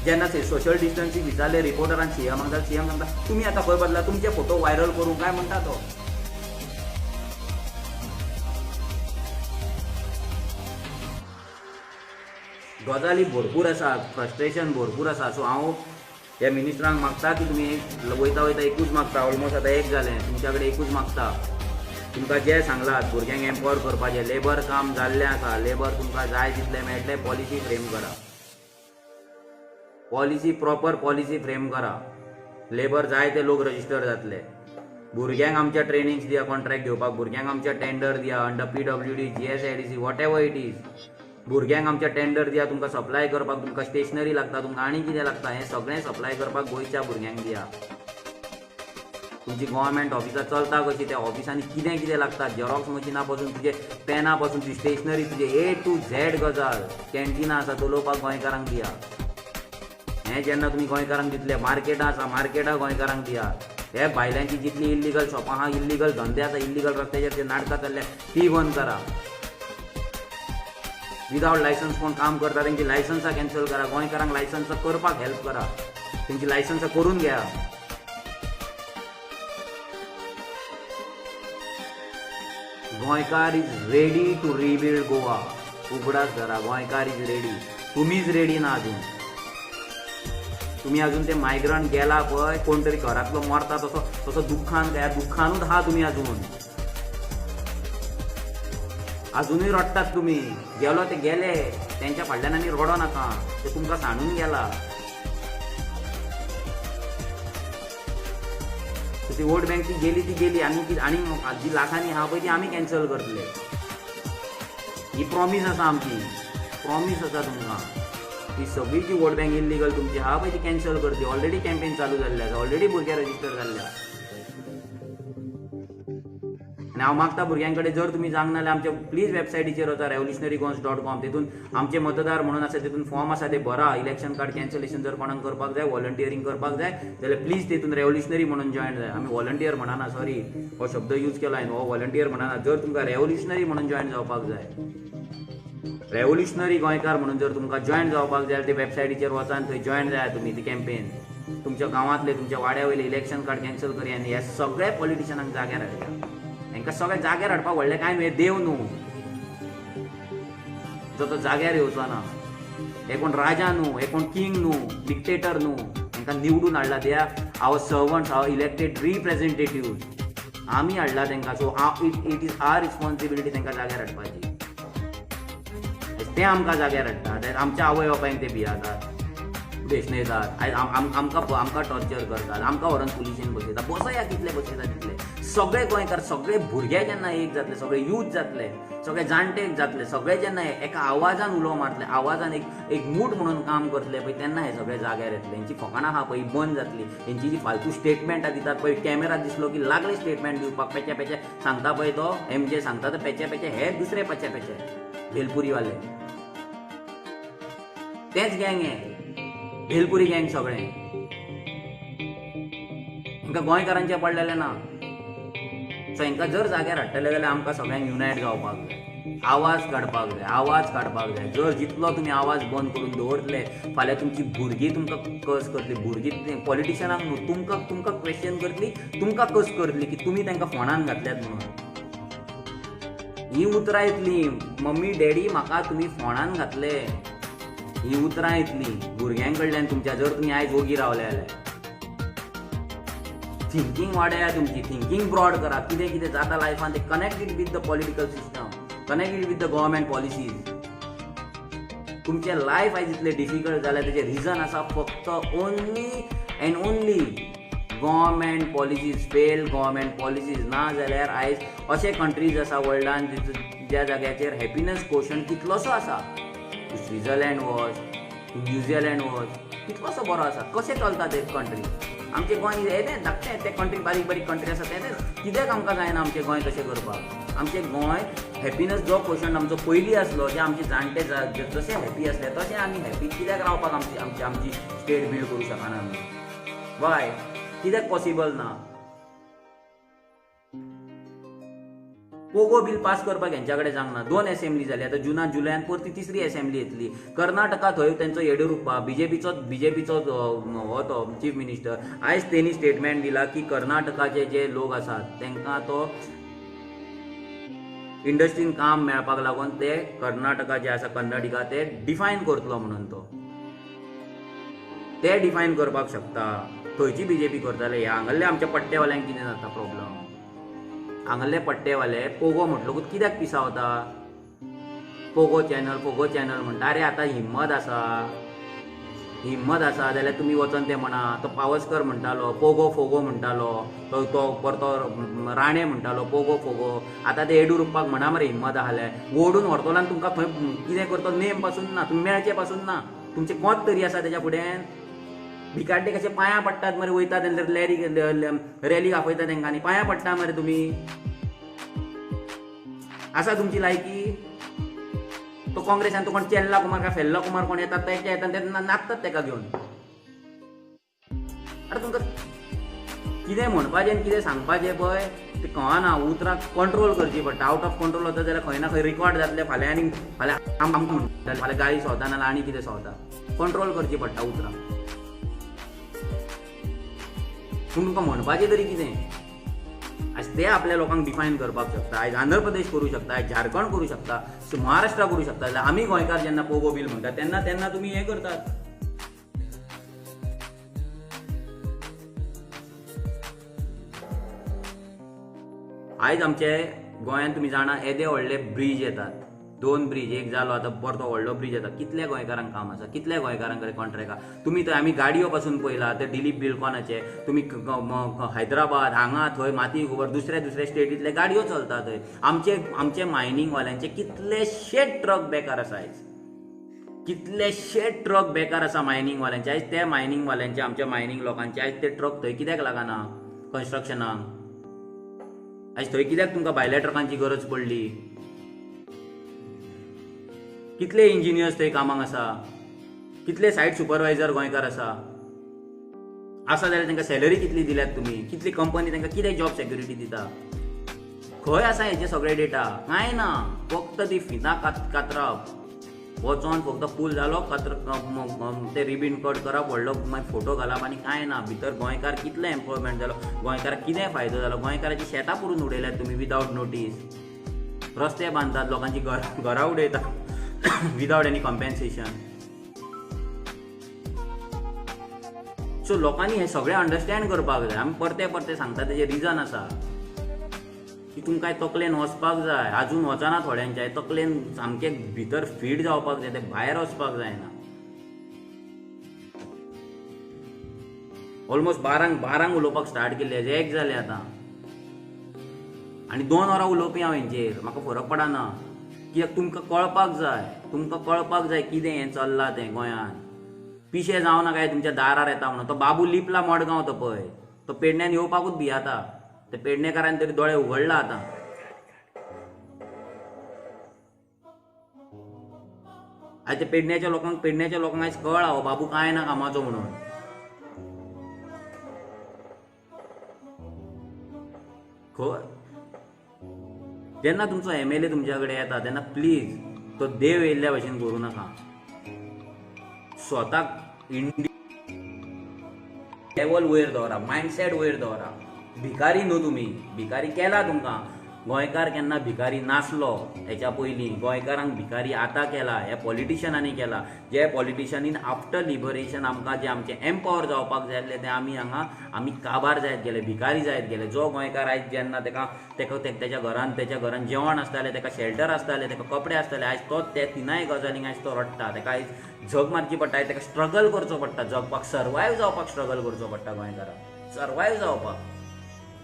जेन्ना सोशल डिस्टन्सिंग विचारले रिपोर्टरान सीएमाक जाल्यार सीएम सांगता तुम्ही आता खंय बसला तुमचे फोटो व्हायरल करूं काय म्हणटा तो. गजाली भरपूर आसा, फ्रस्ट्रेशन भरपूर आसा. सो हांव ह्या मिनिस्टरांक मागता की तुमी वयता वयता एकूच मागता, ऑलमोस्ट आतां एक जालें, तुमच्या कडेन एकूच मागता. तुमकां जें सांगलां भुरग्यांक एम्पावर करपाचें, लेबर काम जाल्लें आसा, लेबर तुमकां जाय तितलें मेळटलें, पॉलिसी फ्रेम करा, पॉलिसी प्रॉपर पॉलिसी फ्रेम करा. लेबर जाय ते लोक रजिस्टर जातले. भुरग्यांक आमच्या ट्रेनिंग्स दिया, कॉन्ट्रॅक्ट घेवपाक भुरग्यांक आमच्या टेंडर दिया under PWD, GSIDC, whatever it is. भुरग्यांक आमच्या टेंडर दिया, तुमकां सप्लाय करपाक तुमकां स्टेशनरी लागता, तुमकां आनी कितें लागता हें सगळें सप्लाय करपाक गोंयच्या भुरग्यांक दिया. तुमची गव्हर्मेंट ऑफिसां चलता कशी, त्या ऑफिसांनी कितें कितें लागता, झेरॉक्स मशिना पासून तुजे पेना पासून तुजी स्टेशनरी, तुजे A to Z गजाल, कॅन्टिनां आसा चलोवपाक गोंयकारांक दिया. हें जेन्ना तुमी गोंयकारांक दितले, मार्केटां आसा मार्केटां गोंयकारांक दिया. हे भायल्यांची जितली इल्लिगल शॉपां आहा, इल्लिगल धंदे आसा, इल्लिगल रस्त्याचेर जे नाटकां चल्ल्या ती बंद करा. विदाउट लायसन्स कोण काम करता तेंची लायसन्सां कॅन्सल करा. गोंयकारांक लायसन्सां करपाक हेल्प करा, तेंची लायसन्सां करून घ्या. गोंयकार is ready to rebuild Goa. उगडास धरा, गोंयकार इज रेडी. तुम्हीच रेडी ना अजून. तुम्ही अजून ते मायग्रंट गेला पळय, कोण तरी घरातलो मरता तसो तसो दुख्खानूच आहा तुम्ही अजूनही रडटात तुम्ही. गेलो ते गेले, त्यांच्या फाटल्यान आनी रडो नाका, ते तुमकां सांडून गेला. ती वोट बँक ती गेली आनी जी लाखांनी आहा पळय ती आमी कॅन्सल करतले. ही प्रॉमिस आसा आमची, प्रॉमिस आसा तुमकां. ती सगळी जी वोट बँक इल्लिगल तुमची आहा पळय ती कॅन्सल करतली. ऑलरेडी कॅम्पेन चालू जाल्ले आसा, ऑलरेडी भुरगे रजिस्टर जाल्ले आसा. आनी हांव मागता भुरग्यां कडेन जर तुमी जावंक नाल्यार आमच्या प्लीज वेबसायटीचेर वचा revolutionarygoans.com. तेतून आमचे मतदार म्हणून आसा, तेतून फॉर्म आसा ते भरा. इलेक्शन कार्ड कॅन्सलेशन जर कोणाक करपाक जाय, व्हॉलंटियरींग करपाक जाय जाल्यार प्लीज तेतून रेव्होल्युशनरी म्हणून जॉयन जाय. आमी व्हॉलंटियर म्हणना, सॉरी हो शब्द यूज केला हांवें, हो व्हॉलंटियर म्हणना. जर तुमकां रेव्होल्युशनरी म्हणून जॉयन जावपाक जाय, रेव्होल्युशनरी गोंयकार म्हणून जर तुमकां जॉयन जावपाक जाय, ते वेबसायटीचेर वचा आनी थंय जॉयन जाय तुमी. ती कॅम्पेन तुमच्या गांवांतले, तुमच्या वाड्या वयले इलेक्शन कार्ड कॅन्सल करी आनी हे सगळे पॉलिटिशनांक जाग्यार हाडया. तांकां सगळे जाग्यार हाडपाक व्हडलें कांय न्हू, हे देव न्हू जो तो जाग्यार येवचो ना. हे कोण राजा न्हू, हे कोण किंग न्हू, डिक्टेटर न्हू. तांकां निवडून हाडला, they are our servants, our elected representative. आमी हाडला तांकां. So it is our responsibility तांकां जाग्यार हाडपाची. ते आमकां जाग्यार हाडटात, आमच्या आवय बापायक ते भियातात, वेचणयतात, आमकां टॉर्चर करतात, आमकां व्हरून पुलिशेन बसयतात. बसया कितले बसयता तितले. सगळे गोंयकार, सगळे भुरगे जेन्ना एक जातले, सगळे यूथ जातले, सगळे जाणटे जातले, सगळे जेन्ना एका आवाजान उलो मारतले, आवाजान एक मूठ म्हणून काम करतले पळय, तेन्ना हे सगळे जाग्यार येतले. हेंची फकाणां आहा पळय बंद जातली. हेंची जी फालतू स्टेटमेंटां दितात पळय, कॅमेरा दिसलो की लागले स्टेटमेंट दिवपाक, पेचे पेचे सांगता पळय तो MJ सांगता ते पेचे पेचे, हे दुसरे पेचे पेचे भेलपुरीवाले. तेच गँग हे भेलपुरी गँग सगळे. हांकां गोंयकारांचे पडलेले ना. सो हांकां जर जाग्यार हाडटले जाल्यार आमकां सगळ्यांक युनायट जावपाक जाय, आवाज काडपाक जाय, आवाज काडपाक जाय. जर जितलो तुमी आवाज बंद करून दवरतले, फाल्यां तुमची भुरगीं तुमकां कस करतली. भुरगीं पॉलिटिशनाक न्हू, तुमकां क्वेश्चन करतली, तुमकां कस करतली की तुमी तांकां फोंडान घातल्यात म्हणून. ही उतरां येतली, मम्मी डॅडी म्हाका तुमी फोंडान घातले, ही उतरां येतली भुरग्यां कडल्यान तुमच्या. जर तुमी आयज ओगी रावले जाल्यार थिंकींग वाडया तुमची, थिंकींग ब्रॉड करा. कितें कितें जाता लायफान ते connected with the political system, connected with the government policies. तुमचें लायफ आयज इतलें डिफिकल्ट जाल्यार तेजें रिजन आसा फक्त only end only government policies, failed government policies. ना जाल्यार आयज अशे कंट्रीज आसा वर्ल्डान ज्या जाग्याचेर हॅपिनस कोशंट कितलोसो आसा. स्वित्झर्लंड वच, न्यूझीलंड वच, कितलोसो बरो आसा. कशें चलता ते कंट्री. आमचे गोंय येतें धाकटें, ते कंट्री बारीक बारीक कंट्री आसा तें कित्याक आमकां जायना आमचें गोंय तशें करपाक. आमचें गोंय हॅपिनस जो क्वेश्चन आमचो पयलीं आसलो, जे आमचे जाणटे जशे हॅपी आसले तशें आमी हॅपी कित्याक रावपाक आमची स्टेट बिल्ड करूं शकना आमी. वाय कित्याक पॉसिबल ना. पोगो बिल पास करपाक हेंच्या कडेन जावंक 2 असेंब्ली जाली. आतां जुनान जुलयान परती 3री असेंब्ली येतली. कर्नाटका थंय तेंचो येडियुरप्पा बीजेपीचो हो तो चीफ मिनिस्टर आयज तेणी स्टेटमेंट दिला की कर्नाटकाचे जे लोक आसात तांकां तो इंडस्ट्रीन काम मेळपाक लागून ते कर्नाटका जे आसा कन्नडिका ते डिफायन करतलो म्हणून ते डिफायन करपाक शकता. थंयची बीजेपी करताले. हांगल्ले आमच्या पट्टेवाल्यांक कितें जाता प्रॉब्लम? हांगल्ले पट्टेवाले पोगो म्हटलो कित्याक पिसावता? पोगो चॅनल म्हणटा. अरे आतां हिम्मत आसा जाल्यार तुमी वचोन ते म्हणा. तो पावसकर म्हणटालो पोगो फोगो म्हणटालो, तो परतो राणे म्हणटालो पोगो फोगो. आतां ते येडियुरप्पाक म्हणा मरे हिम्मत आसल्यार ओडून व्हरतलो आनी तुमकां थंय कितें करतो नेम पासून ना, तुमी मेळचे पासून ना. तुमचें कोंत तरी आसा तेच्या फुडें? भिकाड्डे कशे पांयां पडटात मरे, वयता रॅली आपयता तांकां आनी पांयां पडटा मरे तुमी. आसा तुमची लायकी? तो काँग्रेसान तो कोण चेल्ला कुमार काय फेल्ला कुमार कोण येतात ते नाचतात तेका घेवन. अरे तुमकां कितें म्हणपाचें आनी कितें सांगपाचें पळय ते कळना. उतरां कंट्रोल करची पडटा. आउट ऑफ कंट्रोल वता जाल्यार खंय ना खंय रिकॉर्ड जातले. फाल्यां म्हणटाले फाल्यां गाडी सवता नाल्यार आनी कितें सवता. कंट्रोल करची पडटा उतरां. तुमकां म्हणपाचें तरी कितें? आज ते आपल्या लोकांक डिफायन करपाक शकता. आयज आंध्र प्रदेश करूं शकता, आयज झारखंड करूं शकता, महाराष्ट्र करूं शकता. जाल्यार आमी गोंयकार जेन्ना पोगो बील म्हणटात तेन्ना तुमी हें करतात. आयज आमचे गोंयांत तुमी जाणा येदे व्हडले ब्रीज येतात. 2 ब्रीज, एक जालो आतां परतो व्हडलो ब्रीज येता. कितल्या गोंयकारांक काम आसा? कितल्या गोंयकारांक कडेन कॉन्ट्रॅक्ट आसा? तुमी थंय आमी गाडयो पासून पळयला ते दिलीप बिल्डकॉनाचे. तुमी हैदराबाद हांगा थंय माती खबर दुसऱ्या स्टेटींतले गाडयो चलता थंय. आमचे मायनींग वाल्यांचे कितलेशे ट्रक बेकार आसा आयज. कितलेशे ट्रक बेकार आसा मायनींग वाल्यांचे. आयज ते मायनींग वाल्यांचे आमच्या मायनींग लोकांचे आयज ते ट्रक थंय कित्याक लागना कन्स्ट्रक्शनाक? आयज थंय कित्याक तुमकां भायल्या ट्रकांची गरज पडली? कितले इंजिनियर्स थंय कामाक आसा? कितले सायट सुपरवायझर गोंयकार आसा जाल्यार तांकां सॅलरी कितली दिल्यात तुमी? कितली कंपनी तांकां कितें जॉब सेक्युरिटी दिता? खंय आसा हेचे सगळे डेटा? कांय ना. फक्त ती फितां कातरप. वचोन फक्त पूल जालो ते रिबीन कट करप, व्हडलो मागीर फोटो घालप आनी कांय ना. भितर गोंयकार कितले एम्प्लॉयमेंट जालो, गोंयकाराक कितें फायदो जालो? गोंयकाराची शेतां पुरून उडयल्यात तुमी विदावट नोटीस. रस्ते बांदतात, लोकांची घरां उडयतात विदाउट एनी कॉम्पेन्सेशन. सो लोकांनी हे सगळें अंडरस्टँड करपाक जाय. आमी परते सांगता तेजे रिजन आसा की तुमकां तकलेन वचपाक जाय. आजून वचना थोड्यांच्या तकलेन सामकें भितर फीट जावपाक जाय, ते भायर वचपाक जायना. ऑलमोस्ट 12 उलोवपाक स्टार्ट केल्ले, एक जाले आतां आनी 2 वरां उलोवपी हांव हेंचेर. म्हाका फरक पडना कित्याक तुमकां कळपाक जाय कितें हें चल्लां तें गोंयांत. पिशे जावं नाका तुमच्या दारार येता म्हणून. तो बाबू लिपला मडगांव तो पळय, तो पेडण्यान येवपाकूच भियाता. ते पेडणेकारान तरी दोळे उगडला आतां. आयज ते पेडण्याच्या लोकांक आयज कळ्ळा हो बाबू कांय ना कामाचो म्हणून. जेन्ना तुमचो MLA तुमच्या कडेन येता तेन्ना प्लीज तो देव येयल्ल्या भशेन करूं नाका. स्वताक लेवल वयर दवरा, मायंडसेट वयर दवरा. भिकारी न्हू तुमी. भिकारी केला तुमकां. गोंयकार केन्ना भिकारी नासलो हेच्या पयलीं. गोंयकारांक भिकारी आतां केला, हे पॉलिटिशनांनी केला. जे पॉलिटिशनांनी आफ्टर लिबरेशन आमकां जे आमचें एम्पावर जावपाक जाय आसलें तें आमी काबार जायत गेले, भिकारी जायत गेले. जो गोंयकार आयज जेन्ना तेच्या घरान जेवण आसतालें, तेका शेल्टर आसतालें, तेका कपडे आसताले, आयज तोच ते 3 गजालींक आयज तो रडटा. तेका आयज झग मारची पडटा, तेका स्ट्रगल करचो पडटा. जगपाक सर्वायव जावपाक स्ट्रगल करचो पडटा गोंयकाराक. सर्वायव जावपाक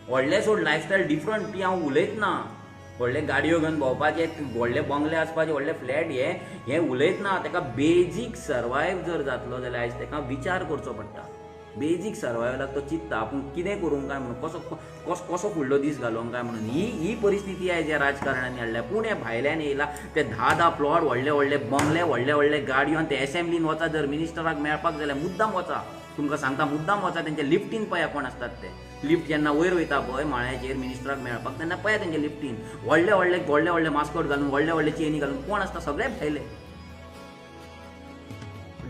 व्हडले सोड लायफस्टायल डिफरंट ती हांव उलयत ना. व्हडले गाडयो घेवन भोंवपाचे, व्हडले बंगले आसपाचे, व्हडले फ्लॅट हे उलयत ना. तेका बेजीक सर्वायव जर जातलो जाल्यार आयज तेका विचार करचो पडटा. बेजीक सर्वायवलाक तो चिंतता आपूण कितें करूं काय म्हणून, कसो फुडलो दीस घालूंक काय म्हणून. ही परिस्थिती आयज ह्या राजकारणांनी हाडल्या. पूण हे भायल्यान येयला ते 10 प्लॉट, व्हडले बंगले, व्हडले गाडयो आनी ते एसेंब्लीन वचा. जर मिनिस्टराक मेळपाक जाल्यार मुद्दाम वचा. तुमकां सांगता मुद्दाम वचा. तेंचे लिफ्टीन पळया कोण आसतात ते. लिफ्ट जेन्ना वयर वयता पळय माळ्याचेर मिनिस्टराक मेळपाक तेन्ना पळया तेंचे लिफ्टीन व्हडले व्हडले व्हडले व्हडले मास्कोट घालून व्हडले व्हडले चेनी घालून कोण आसता सगळे भायले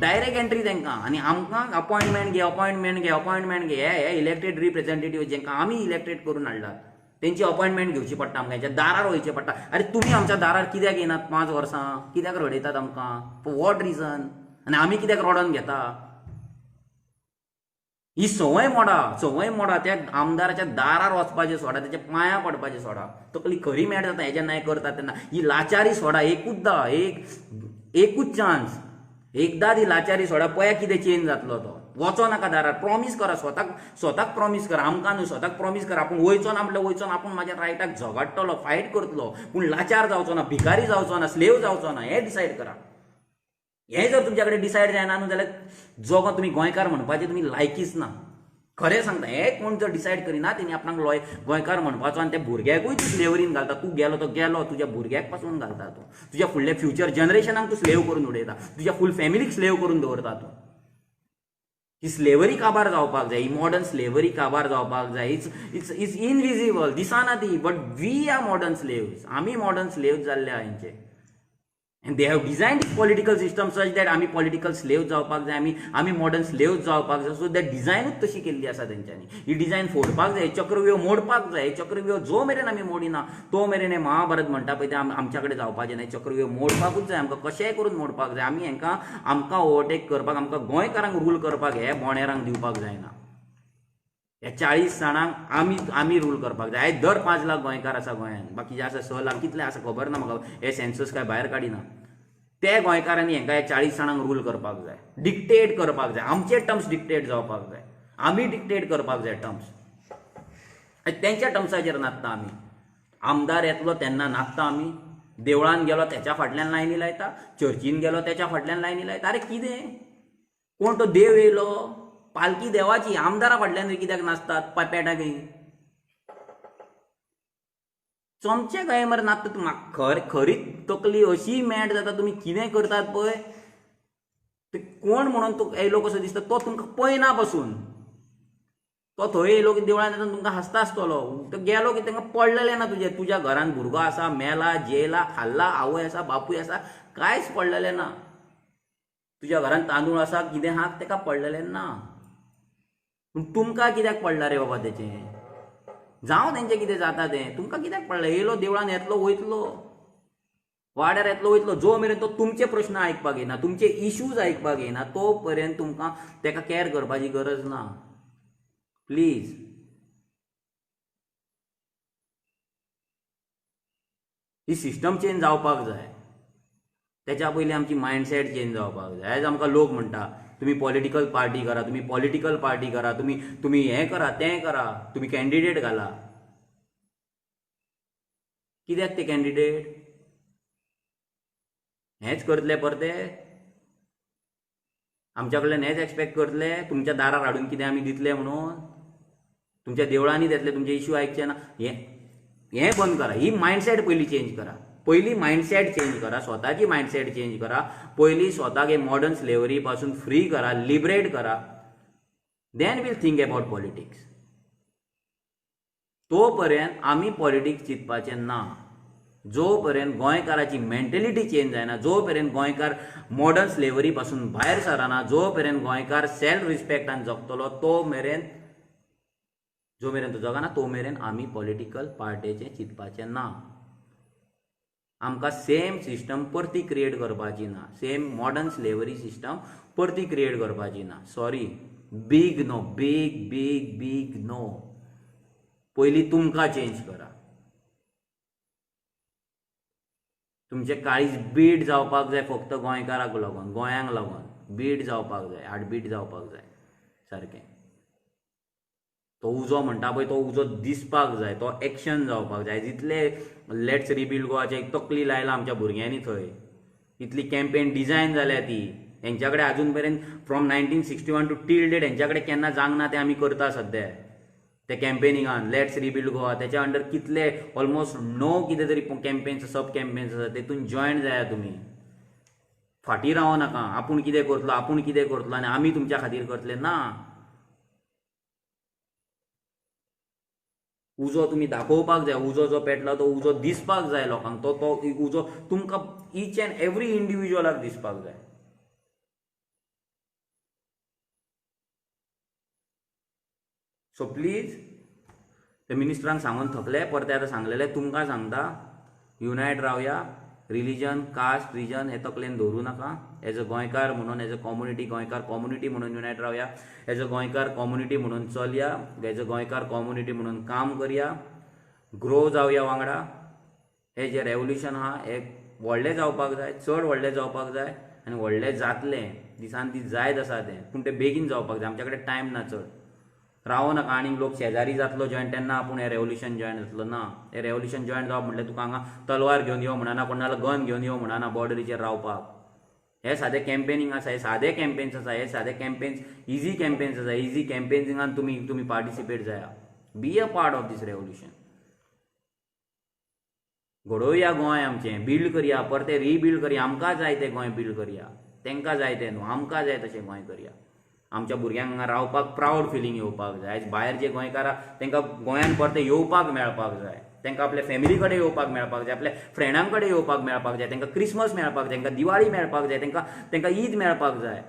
डायरेक्ट एंट्री तांकां आनी आमकां अपॉयंटमेंट घे हे इलेक्टेड रिप्रेझेंटेटिव्ह जांकां आमी इलेक्टेड करून हाडलात तेंची अपॉयंटमेंट घेवची पडटा आमकां हेच्या दारार वयचें पडटा अरे तुमी आमच्या दारार कित्याक येनात 5 वर्सां कित्याक रडयतात आमकां फॉर वॉट रिजन आनी आमी कित्याक रडोन घेता ही संवय मोडा त्या आमदाराच्या दारार वचपाचें सोडा त्याच्या पांयां पडपाचें सोडा तकली खरी मेळ जाता हेजें नाही करता तेन्ना ही लाचारी सोडा एकूच चान्स एकदा ती लाचारी सोडा पळया कितें चेंज जातलो तो वचो नाका दारार प्रॉमिस करा स्वताक प्रॉमिस करा आमकां न्हू स्वताक प्रॉमिस करा आपूण वयचो ना म्हणल्यार वयचो ना आपूण म्हाज्या रायटाक झगडटलो फायट करतलो पूण लाचार जावचो ना भिकारी जावचो ना स्लेव जावचो ना हें डिसायड करा हें जर तुमच्या कडेन डिसायड जायना न्हू जाल्यार जगो तुमी गोंयकार म्हणपाचें तुमी लायकीच ना खरें सांगता हें कोण जर डिसायड करिना तेणी आपणाक गोंयकार म्हणपाचो आनी त्या भुरग्याकूय तूं स्लेवरीन घालता तूं गेलो तो गेलो तुज्या भुरग्याक पासून घालता तूं तुज्या फुडल्या फ्युचर जनरेशनाक तूं स्लेव करून उडयता तुज्या फूल फॅमिलीक स्लेव करून दवरता तूं ही स्लेवरी काबार जावपाक जाय ही मॉडर्न स्लेवरी काबार जावपाक जाय इट्स इनविजिबल दिसना ती but we are modern slaves आमी मॉडर्न स्लेव्स जाल्ले आहा हेंचे and they have designed this political system such that आमी political slaves जावपाक जाय आमी modern slaves जावपाक जाय so that डिझायनूच तशी केल्ली आसा तेंच्यांनी ही डिझायन फोडपाक जाय चक्रव्यूह मोडपाक जाय चक्रव्यूह जो मेरेन आमी मोडिना तो मेरेन हें महाभारत म्हणटा पळय तें आमच्या कडेन जावपाचें न्हय चक्रव्यूह मोडपाकूच जाय आमकां कशेंय करून मोडपाक जाय आमी हेंकां आमकां ओवरटेक करपाक आमकां गोंयकारांक रूल करपाक हे बोंडेरांक दिवपाक जायना ह्या 40 जाणांक आमी रूल करपाक जाय आयज दर 5 लाख गोंयकार आसा गोंयांत बाकीचे आसा 6 लाख कितले आसा खबर ना म्हाका हे सेन्सस काय भायर काडिना ते गोंयकारांनी हेंकां हे 40 जाणांक रूल करपाक जाय डिक्टेट करपाक जाय आमचे टर्म्स डिक्टेट जावपाक जाय आमी डिक्टेट करपाक जाय टर्म्स तेंच्या टर्म्साचेर नाचता आमी आमदार येतलो तेन्ना नाचता आमी देवळान गेलो तेच्या फाटल्यान लायनी लायता चर्चीन गेलो तेच्या फाटल्यान लायनी लायता अरे कितें कोण तो देव येयलो पालकी देवाची आमदारा फाटल्यान कित्याक नाचतात पेटाकी चमचे काय मरे नाचता तूं म्हाका खरीच तकली अशी मॅड जाता तुमी कितें करतात पळय ते कोण म्हणून तूं येयलो कसो दिसता तो तुमकां पळयना पासून तो थंय येयलो की देवळान येता तुमकां हांसता आसतलो तो गेलो की तांकां पडलेलें ना तुज्या घरान भुरगो आसा मेला जेला खाल्ला आवय आसा बापूय आसा कांयच पडलेलें ना तुज्या घरान तांदूळ आसा कितें आहा ताका पडलेलें ना पूण तुमकां कित्याक पडला रे बाबा तेचें जावं तेंचें कितें जाता तें तुमकां कित्याक पडलें येयलो देवळान येतलो वयतलो वाड्यार येतलो वयतलो जो मेरेन तो तुमचे प्रश्न आयकपाक येना तुमचे इश्यूज आयकपाक येना तो पर्यंत तुमकां तेका कॅर करपाची गरज ना प्लीज ही सिस्टम चेंज जावपाक जाय तेच्या पयलीं आमची मायंडसेट चेंज जावपाक जाय आयज आमकां लोक म्हणटा तुम्ही पॉलिटिकल पार्टी करा तुम्ही हें करा तें करा तुम्ही कॅन्डिडेट घाला कित्याक ते कॅन्डिडेट हेच करतले परते आमच्या कडल्यान हेच एक्सपेक्ट करतले तुमच्या दारार हाडून कितें आमी दितले म्हणून तुमच्या देवळांनी देतले तुमचे इश्यू आयकचे ना हें बंद करा ही मायंडसेट पयलीं चेंज करा पयली मायंडसेट चेंज करा स्वताची मायंडसेट चेंज करा पयली स्वताक हे मॉडर्न स्लेवरी पासून फ्री करा लिबरेट करा then we'll think about politics तो पर्यंत आमी पॉलिटिक्स चिंतपाचें ना जो पर्यंत गोंयकाराची मेंटेलिटी चेंज जायना जो पर्यंत गोंयकार मॉडर्न स्लेवरी पासून भायर सरना जो पर्यंत गोंयकार सेल्फ रिस्पेक्टान जगतलो तो मेरेन जो मेरेन तो जगना तो मेरेन आमी पॉलिटिकल पार्टीचें चिंतपाचें ना आमकां सेम सिस्टम परती क्रिएट करपाची ना सेम मॉडर्न स्लेवरी सिस्टम परती क्रिएट करपाची ना सॉरी बीग नो बीग नो पयली तुमकां चेंज करा तुमचे काळीज बीट जावपाक जाय फक्त गोंयकाराक लागून गोंयांक लागून बीट जावपाक जाय हार्टबीट जावपाक जाय सारकें तो उजो म्हणटा पळय तो उजो दिसपाक जाय तो एक्शन जावपाक जाय जितले लेट्स रिबिल्ड गोवाचे एक तकली लायला आमच्या भुरग्यांनी थंय इतली कॅम्पेन डिझायन जाल्या ती हेंच्या कडेन आजून मेरेन फ्रॉम 1961 टू टील डेट हेंच्या कडेन केन्ना जावंक ना तें आमी करता सद्या ते कॅम्पेनिंगान लेट्स रिबिल्ड गोवा तेच्या अंडर कितले ऑलमोस्ट 9 कितें तरी कॅम्पेन्स सब कॅम्पेन्स आसा तेतून जॉयन जाया तुमी फाटीं रावो नाका आपूण कितें करतलो आनी आमी तुमच्या खातीर करतले ना उजो तुम्ही दाखोवपाक जाय, उजो जो पेटला तो उजो दिसपाक जाय लोकांक, तो उजो तुमकां ईच अँड एवरी इंडिविज्युअलाक दिसपाक जाय. सो प्लीज ते मिनिस्टरांक सांगून थकले, परते आतां सांगलेले तुमकां सांगता, युनायट रावया. रिलीजन, कास्ट, रिजन हे तकलेन दवरूं नाका. एज अ गोंयकार म्हणून, एज अ कम्युनिटी, गोंयकार कम्युनिटी म्हणून युनायट रावया. एज अ गोंयकार कम्युनिटी म्हणून चलया. एज अ गोंयकार कम्युनिटी म्हणून काम करया. ग्रो जावया वांगडा. हे जे रेवल्युशन आहा हे व्हडलें जावपाक जाय, चड व्हडलें जावपाक जाय आनी व्हडलें जातलें. दिसान दीस जायत आसा तें, पूण तें बेगीन जावपाक जाय. आमचे कडेन टायम ना चड. रावो नाका आनीक लोक शेजारी जातलो जॉयन तेन्ना आपूण हें रेवल्युशन जॉयन जातलो ना. हें रेवल्युशन जॉयन जावप म्हटल्यार तुका हांगा तलवार घेवन यो म्हणना, कोणाला गन घेवन यो म्हणना बॉर्डरीचेर रावपाक. हे सादें कॅम्पेनींग आसा, हे सादे कॅम्पेन्स आसा, हे सादे कॅम्पेन्स, इजी कॅम्पेन्स आसा. इजी कॅम्पेन्सिंगान तुमी पार्टिसिपेट जाया. Be a part of this revolution. घडोवया गोंय आमचें, बिल्ड करया, परतें रिबिल्ड करया. आमकां जाय तें गोंय बिल्ड करया. तांकां जाय तें न्हू, आमकां जाय तशें गोंय करया. आमच्या भुरग्यांक हांगा रावपाक प्रावड फिलींग येवपाक जाय. आयज भायर जे गोंयकार आहा तांकां गोंयान परते येवपाक मेळपाक जाय. तांकां आपल्या फॅमिली कडेन येवपाक मेळपाक जाय, आपल्या फ्रेंडां कडेन येवपाक मेळपाक जाय, तांकां क्रिसमस मेळपाक जाय, तांकां दिवाळी मेळपाक जाय, तांकां ईद मेळपाक जाय,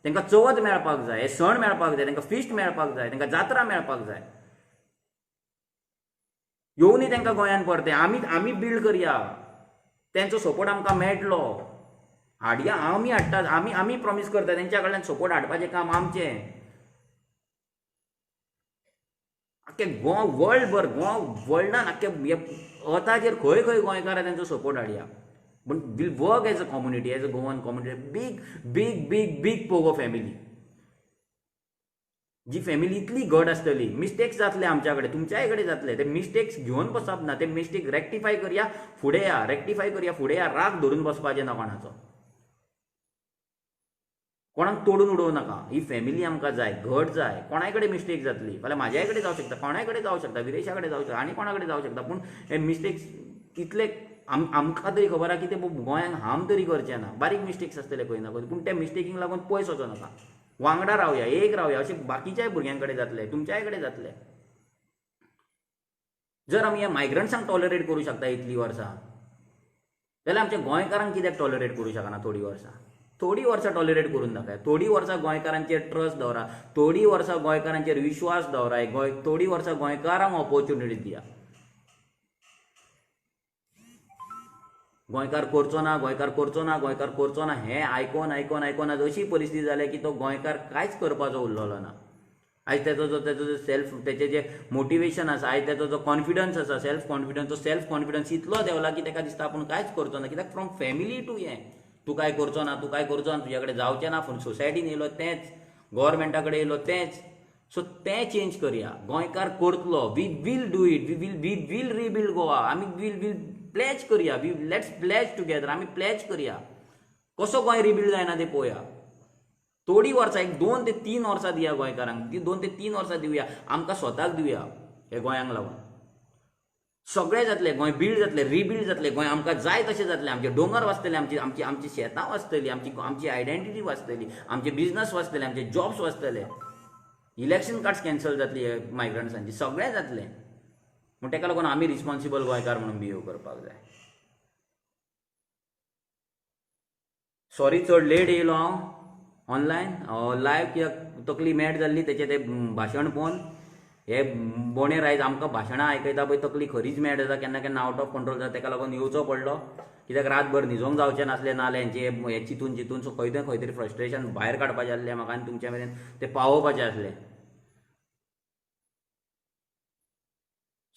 तांकां चवथ मेळपाक जाय, हे सण मेळपाक जाय, तांकां फिस्ट मेळपाक जाय, तांकां जात्रा मेळपाक जाय. येवनी तांकां गोंयान परते आमी बिल्ड करया. तेंचो सपोर्ट आमकां मेळटलो. हाडया, आमी हाडटा, आमी प्रॉमीस करता तेंच्या कडल्यान सपोर्ट हाडपाचें काम आमचें. आख्खे वर्ल्डभर, वर्ल्डान आख्खे अर्थाचेर खंय खंय गोंयकार आहा तेंचो सपोर्ट हाडया. पूण we'll work as a community, as a Goan community. Big big big big पोगो फॅमिली. जी फॅमिली इतली घट आसतली. मिस्टेक्स जातले आमच्या कडेन, तुमच्याय कडेन जातले. ते मिस्टेक्स घेवन बसप ना, ते मिस्टेक रेक्टिफाय करया, फुडें या, रेक्टिफाय करया, फुडें या. राग धरून बसपाचें ना कोणाचो. कोणाक तोडून उडोवं नाका. ही फॅमिली आमकां जाय, घट जाय. कोणाय कडेन मिस्टेक जातली, फाल्यां म्हाज्याय कडेन जावं शकता, कोणाय कडेन जावं शकता, विरेशा कडेन जावं शकता, आनी कोणा कडेन जावं शकता. पूण हे मिस्टेक्स इतले आमकां तरी खबर आहा की ते गोंयांक हार्म तरी करचे ना. बारीक मिस्टेक्स आसतले खंय ना खंय, पूण त्या मिस्टेकींक लागून पयस वचो नाका. वांगडा रावया, एक रावया. अशें बाकीच्याय भुरग्यां कडेन जातलें, तुमच्याय कडेन जातलें. जर आमी ह्या मायग्रंट्सांक टॉलरेट करूं शकता इतलीं वर्सां, जाल्यार आमच्या गोंयकारांक कित्याक टॉलरेट करूं शकना थोडीं वर्सां? थोडीं वर्सां टॉलरेट करून दाखया. थोडीं वर्सां गोंयकारांचेर ट्रस्ट दवरा. थोडीं वर्सां गोंयकारांचेर विश्वास दवराय. थोडीं वर्सां गोंयकारांक ऑपॉर्च्युनिटी दिया. गोंयकार करचो ना, गोंयकार करचो ना, गोंयकार करचो ना हें आयकोन आयकोन आयकोन आज अशी परिस्थिती जाल्या की तो गोंयकार कांयच करपाचो उरलेलो ना. आयज तेचो जो सेल्फ, तेचें जें मोटिवेशन आसा, आयज तेचो जो कॉन्फिडन्स आसा, सेल्फ कॉन्फिडन्स, तो सेल्फ कॉन्फिडन्स इतलो देंवला की ताका दिसता आपूण कांयच करचो ना. कित्याक फ्रॉम फॅमिली टू हें तूं काय करचो ना, तूं काय करचो ना, तुज्या कडेन जावचें ना. पूण सोसायटीन येयलो तेंच, गव्हर्मेंटा कडेन येयलो तेंच. सो तें चेंज करया. गोंयकार करतलो. We will do it. We will rebuild Goa. आमी वील प्लेज करया. Let's pledge together. आमी प्लेज करया. कसो गोंय रिबिल्ड जायना तें पळोवया. थोडीं वर्सां, एक 2 ते 3 वर्सां दिया गोंयकारांक. 2 ते 3 वर्सां दिवया. आमकां स्वताक दिवया हे गोंयांक लागून. सगळें जातलें. गोंय बिल्ड जातलें, रिबिल्ड जातलें. गोंय आमकां जाय तशें जातलें. आमचे दोंगर वाचतले, आमची शेतां वाचतलीं, आमची आयडेंटिटी वाचतली, आमचे बिजनस वाचतले, आमचे जॉब्स वाचतले. इलेक्शन कार्ड्स कॅन्सल जातली मायग्रंट्सांची. सगळें जातलें. पूण ताका लागून आमी रिस्पॉन्सिबल गोंयकार म्हणून बिहेव करपाक जाय. सॉरी चड लेट येयलो हांव ऑनलायन. लायव्ह कित्याक तकली मॅड जाल्ली तेचें तें भाशण पळोवन. हे बोणेर आयज आमकां भाशणां आयकयता पळय तकली खरीच मॅड जाता, केन्ना केन्ना आवट ऑफ कंट्रोल जाता. ताका लागून येवचो पडलो. कित्याक रातभर न्हिदोंक जावचें नासलें नाल्यार हें चिंतून चिंतून. सो खंय तरी फ्रस्ट्रेशन भायर काडपाचें आसलें म्हाका आनी तुमचे मेरेन तें पावोवपाचें आसलें.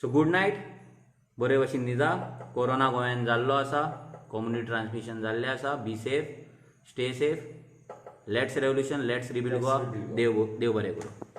So good night. बरे भशेन न्हिदा. कोरोना गोंयान जाल्लो आसा, कम्युनिटी ट्रान्समिशन जाल्लें आसा. Be safe, stay safe. Let's revolution, let's rebuild Goa. देव बरें करूं.